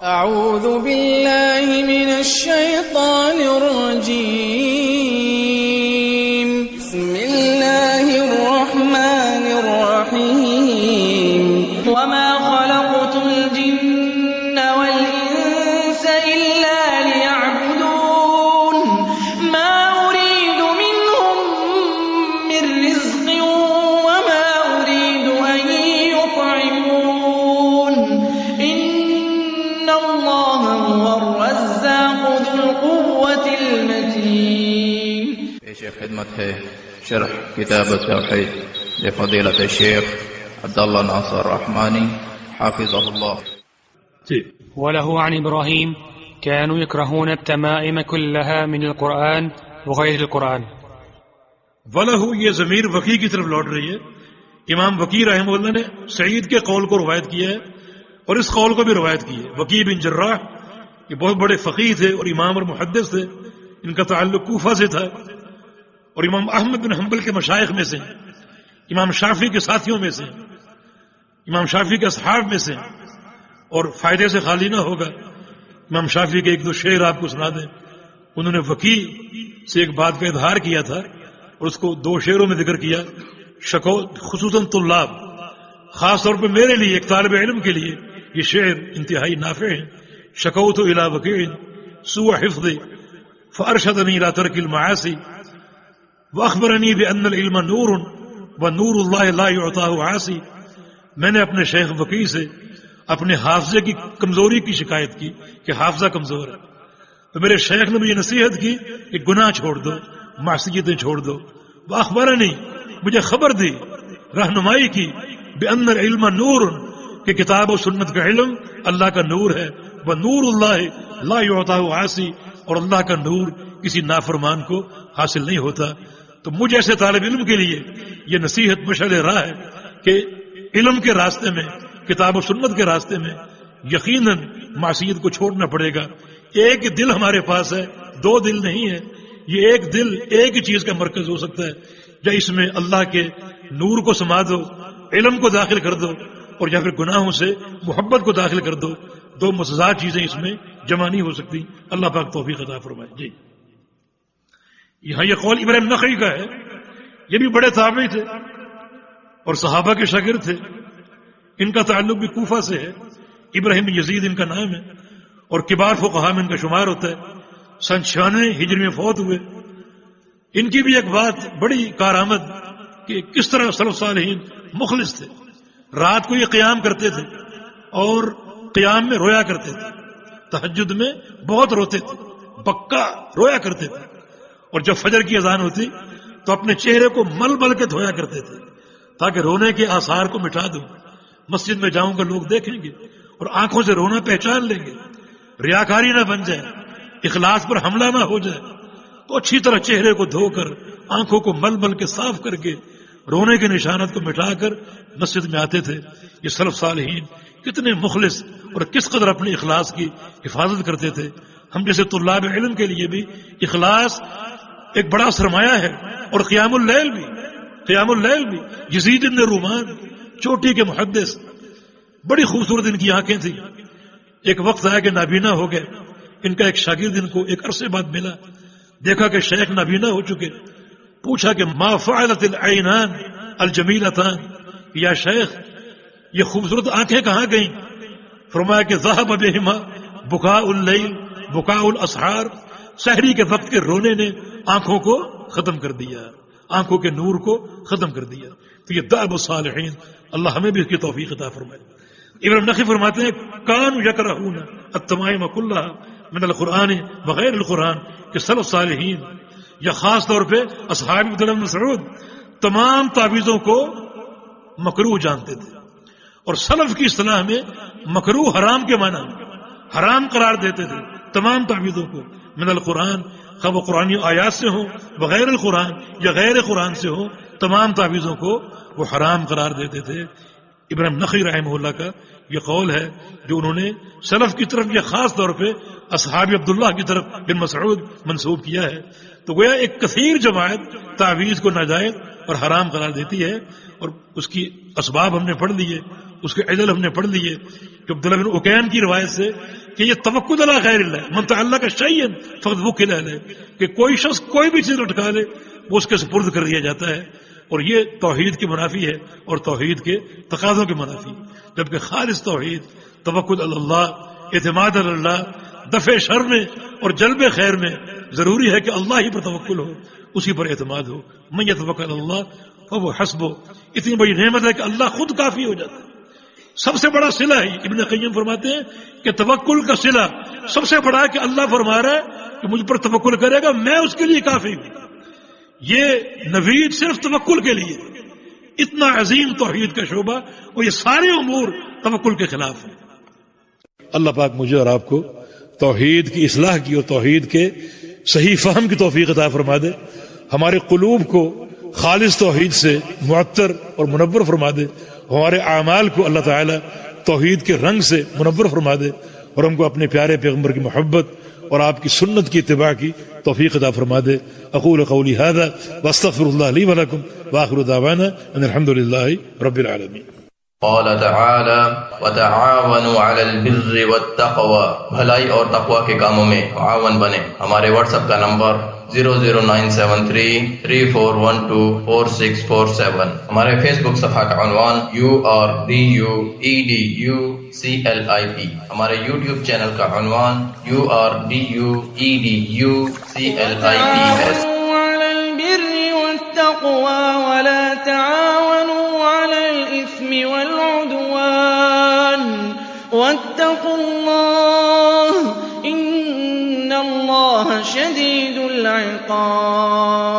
أعوذ بالله من الشيطان الرجيم. بسم الله الرحمن الرحيم. وما خلقت الجن والإنس إلا ليعبدون ما أريد منهم من رزق وما أريد أن يطعمون إن الله هو الرزاق ذو القوة المتين. پیش خدمت ہے شرح کتاب التوحید لفضیلۃ الشیخ عبداللہ ناصر رحمانی حافظہ اللہ. وله عن إبراهيم كانوا يكرهون التمائم كلها من القرآن وغير القرآن. وَلَهُ یہ ضمیر وکی کی طرف لوٹ رہی ہے. امام وکی رحمہ اللہ نے سعید کے قول کو روایت کیا ہے اور اس قول کو بھی روایت کی ہے. وکی بن جراح یہ بہت بڑے فقیہ تھے اور امام اور محدث تھے. ان کا تعلق کوفہ سے تھا اور امام احمد بن حنبل کے مشائخ میں سے، امام شافعی کے ساتھیوں میں سے، امام شافعی کے اصحاب میں سے. اور فائدے سے خالی نہ ہوگا، امام شافعی کے ایک دو شعر آپ کو سنا دیں. انہوں نے وکی سے ایک بات کا اظہار کیا تھا اور اس کو دو شعروں میں ذکر کیا. شکو خصوصاً طلاب، خاص طور پہ میرے لیے ایک طالب علم کے لیے یہ شعر انتہائی نافع ہیں. شکوت الی وکیع سوء حفظی فارشدنی الی ترک المعاصی واخبرنی بان العلم نور ونور اللہ لا یعطاہ عاصی. میں نے اپنے شیخ وکیع سے اپنے حافظے کی کمزوری کی شکایت کی کہ حافظہ کمزور ہے، تو میرے شیخ نے مجھے نصیحت کی کہ گناہ چھوڑ دو، معصیتیں چھوڑ دو. واخبرنی مجھے خبر دی، رہنمائی کی بان العلم نور کہ کتاب و سنت کا علم اللہ کا نور ہے. ونور اللہ لا یعطاہ عاصی اور اللہ کا نور کسی نافرمان کو حاصل نہیں ہوتا. تو مجھ ایسے طالب علم کے لیے یہ نصیحت مشعل راہ ہے کہ علم کے راستے میں، کتاب و سنت کے راستے میں یقیناً معصیت کو چھوڑنا پڑے گا. ایک دل ہمارے پاس ہے، دو دل نہیں ہے. یہ ایک دل ایک ہی چیز کا مرکز ہو سکتا ہے. یا اس میں اللہ کے نور کو سما دو، علم کو داخل کر دو، اور یا پھر گناہوں سے محبت کو داخل کر دو. دو متضاد چیزیں اس میں جمع نہیں ہو سکتی. اللہ پاک توفیق عطا فرمائے. جی یہاں یہ قول ابراہیم نخعی کا ہے. یہ بھی بڑے تابعی تھے اور صحابہ کے شاگرد تھے. ان کا تعلق بھی کوفہ سے ہے. ابراہیم بن یزید ان کا نام ہے اور کبار فقہاء میں ان کا شمار ہوتا ہے. سن 96 ہجری میں فوت ہوئے. ان کی بھی ایک بات بڑی کارآمد کہ کس طرح سلف صالحین مخلص تھے. رات کو یہ قیام کرتے تھے اور قیام میں رویا کرتے تھے. تہجد میں بہت روتے تھے، بکا رویا کرتے تھے. اور جب فجر کی اذان ہوتی تو اپنے چہرے کو مل مل کے دھویا کرتے تھے تاکہ رونے کے آثار کو مٹا دوں. مسجد میں جاؤں گا لوگ دیکھیں گے اور آنکھوں سے رونا پہچان لیں گے، ریاکاری نہ بن جائے، اخلاص پر حملہ نہ ہو جائے. تو اچھی طرح چہرے کو دھو کر، آنکھوں کو مل مل کے صاف کر کے، رونے کے نشانت کو مٹا کر مسجد میں آتے تھے. یہ سلف صالحین کتنے مخلص اور کس قدر اپنے اخلاص کی حفاظت کرتے تھے. ہم جیسے طلاب علم کے لیے بھی اخلاص ایک بڑا سرمایہ ہے. اور قیام اللیل بھی. یزید بن رومان چوٹی کے محدث، بڑی خوبصورت ان کی آنکھیں تھیں. ایک وقت آیا کہ نابینا ہو گئے. ان کا ایک شاگرد ان کو ایک عرصے بعد ملا، دیکھا کہ شیخ نابینا ہو چکے. پوچھا کہ ما فعلت العینان الجمیلتان، یا شیخ یہ خوبصورت آنکھیں کہاں گئیں؟ فرمایا کہ ذهب بهما بکاء اللیل بکاء الاسحار، سحری کے وقت کے رونے نے آنکھوں کو ختم کر دیا، آنکھوں کے نور کو ختم کر دیا. تو یہ دأب الصالحین، اللہ ہمیں بھی اس کی توفیق عطا فرمائے. ابراہیم نخعی فرماتے ہیں کانوا یکرہون التمائم کلھا من القرآن وغیر القرآن، کہ سلف صالحین یا خاص طور پہ اصحاب عبداللہ بن مسعود تمام تعویذوں کو مکروہ جانتے تھے. اور سلف کی اصطلاح میں مکروہ حرام کے معنی حرام قرار دیتے تھے تمام تعویذوں کو. من القرآن، خواہ وہ قرآنی آیات سے ہوں، بغیر القرآن یا غیر قرآن سے ہوں، تمام تعویذوں کو وہ حرام قرار دیتے تھے. ابراہیم نخعی رحمہ اللہ کا یہ قول ہے جو انہوں نے سلف کی طرف یا خاص طور پہ اصحاب عبداللہ کی طرف بن مسعود منسوب کیا ہے. تو گویا ایک کثیر جماعت تعویذ کو ناجائز اور حرام قرار دیتی ہے. اور اس کی اسباب ہم نے پڑھ لیے، اس کے علل ہم نے پڑھ لیے. کہ عبداللہ بن عکین کی روایت سے کہ یہ توکل علی غیر اللہ، من تعلق شیئا فقد وکل علیہ، کہ کوئی شخص کوئی بھی چیز اٹھا لے وہ اس کے سپرد کر دیا جاتا ہے، اور یہ توحید کی منافی ہے اور توحید کے تقاضوں کی منافی، جبکہ خالص توحید، توکل علی اللہ، اعتماد علی اللہ، دفع شر میں اور جلب خیر میں ضروری ہے کہ اللہ ہی پر توکل ہو، اسی پر اعتماد ہو. من یتوکل علی اللہ فہو حسبہ. اتنی بڑی نعمت ہے کہ اللہ خود کافی ہو جاتا ہے. سب سے بڑا صلہ ہے، ابن قیم فرماتے ہیں کہ توکل کا صلہ سب سے بڑا ہے کہ اللہ فرما رہا ہے کہ مجھ پر توکل کرے گا میں اس کے لیے کافی ہوں. یہ نوید صرف توکل کے لیے، اتنا عظیم توحید کا شعبہ، اور یہ سارے امور توکل کے خلاف ہیں. اللہ پاک مجھے اور آپ کو توحید کی اصلاح کی اور توحید کے صحیح فہم کی توفیق عطا فرما دے. ہمارے قلوب کو خالص توحید سے معطر اور منور فرما دے. ہمارے اعمال کو اللہ تعالی توحید کے رنگ سے منور فرما دے، اور ہم کو اپنے پیارے پیغمبر کی محبت اور آپ کی سنت کی اتباع کی توفیق عطا فرما دے. اقول قولی هذا واستغفر الله لي ولكم واخر دعوانا ان الحمد لله رب العالمين. قال تعالی وتعاونوا علی البر والتقوی، بھلائی اور تقوی کے کاموں میں معاون بنے. ہمارے واٹس ایپ کا نمبر 0097334124647. ہمارے فیس بک صفحہ کا عنوان URDUEDUCLIP. ہمارے یوٹیوب چینل کا عنوان URDUEDUCLIP. والتقوى ولا تعاونوا على الإثم والعدوان واتقوا الله إن الله شديد العقاب.